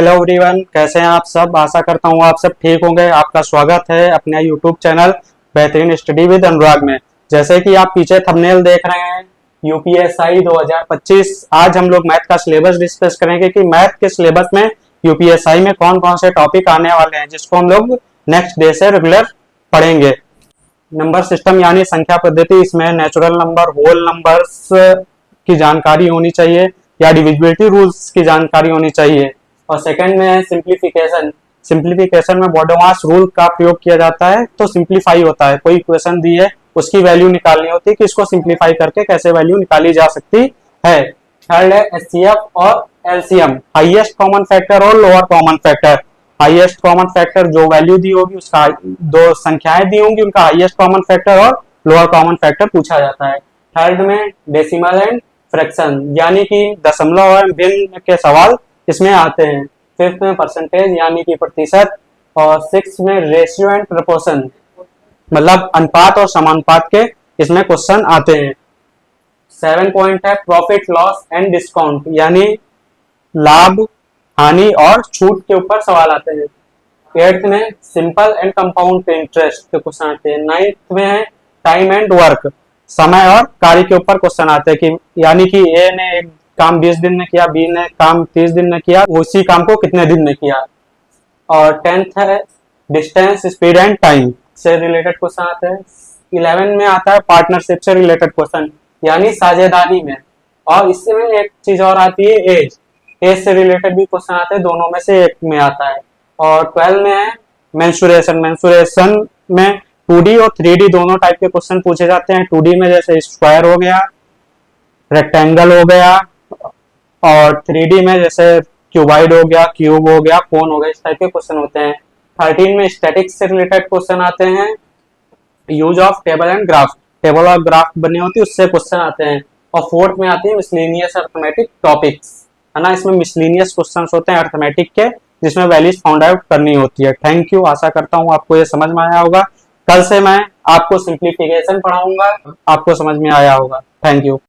Hello everyone, कैसे हैं आप सब। आशा करता हूँ आप सब ठीक होंगे। आपका स्वागत है अपने यूट्यूब चैनल बेहतरीन स्टडी विद अनुराग में। जैसे कि आप पीछे थंबनेल देख रहे हैं, यूपीएसआई 2025। आज हम लोग मैथ का सिलेबस डिस्कस करेंगे कि मैथ के सिलेबस में यूपीएसआई में कौन कौन से टॉपिक आने वाले हैं, जिसको हम लोग नेक्स्ट डे से रेगुलर पढ़ेंगे। नंबर सिस्टम यानी संख्या पद्धति, इसमें नेचुरल नंबर, होल नंबर्स की जानकारी होनी चाहिए या डिविजिबिलिटी रूल्स की जानकारी होनी चाहिए। और सेकंड में है सिंप्लीफिकेशन। सिंप्लीफिकेशन में बॉडोमास रूल का प्रयोग किया जाता है, तो सिंप्लीफाई होता है। कोई इक्वेशन दी है, उसकी वैल्यू निकालनी होती है कि इसको सिंप्लीफाई करके कैसे वैल्यू निकाली जा सकती है। थर्ड है एचसीएफ और एलसीएम, हाईएस्ट कॉमन फैक्टर और lower common factor. Highest common factor जो वैल्यू दी होगी, उसका दो संख्याएं दी होंगी, उनका हाईएस्ट कॉमन फैक्टर और लोअर कॉमन फैक्टर पूछा जाता है। थर्ड में डेसिमल एंड फ्रैक्शन, यानी कि दशमलव और भिन्न के सवाल इसमें आते हैं। फिफ्थ में परसेंटेज यानी कि प्रतिशत, और सिक्स में रेशियो एंड प्रोपोर्शन, मतलब अनुपात और समानुपात के इसमें क्वेश्चन आते हैं। 7 पॉइंट है प्रॉफिट लॉस एंड डिस्काउंट, यानी लाभ हानि और छूट के ऊपर सवाल आते हैं। 8th में सिंपल एंड कंपाउंड इंटरेस्ट के क्वेश्चन आते हैं। 9th में है टाइम एंड वर्क, समय और कार्य के ऊपर क्वेश्चन आते हैं कि यानी कि ए ने एक काम 20 दिन में किया, बी ने काम 30 दिन में किया, उसी काम को कितने दिन में किया। और 10th है डिस्टेंस, स्पीड एंड टाइम से रिलेटेड क्वेश्चन आते हैं। 11 में आता है पार्टनरशिप से रिलेटेड क्वेश्चन, यानी साझेदारी में। और इसमें एक चीज और आती है एज, एज से रिलेटेड भी क्वेश्चन आते हैं, दोनों में से एक में आता है। और 12 में है मेंसुरेशन। मेंसुरेशन में 2D और 3D दोनों टाइप के क्वेश्चन पूछे जाते हैं। 2D में जैसे स्क्वायर हो गया, रेक्टेंगल हो गया, और 3D में जैसे क्यूबाइड हो गया, क्यूब हो गया, कोन हो गया, इस टाइप के क्वेश्चन होते हैं। 13 में स्टैटिक्स से रिलेटेड क्वेश्चन आते हैं। Use of table and graph, table और ग्राफ बनी होती है, उससे क्वेश्चन आते हैं। और 4th में आती है मिसलेनियस अरिथमेटिक टॉपिक्स, है ना। इसमें मिसलेनियस क्वेश्चन होते हैं अरिथमेटिक के, जिसमें वैल्यूज फाउंड आउट करनी होती है। थैंक यू, आशा करता हूँ आपको ये समझ में आया होगा। कल से मैं आपको सिंप्लीफिकेशन पढ़ाऊंगा, आपको समझ में आया होगा। Thank you.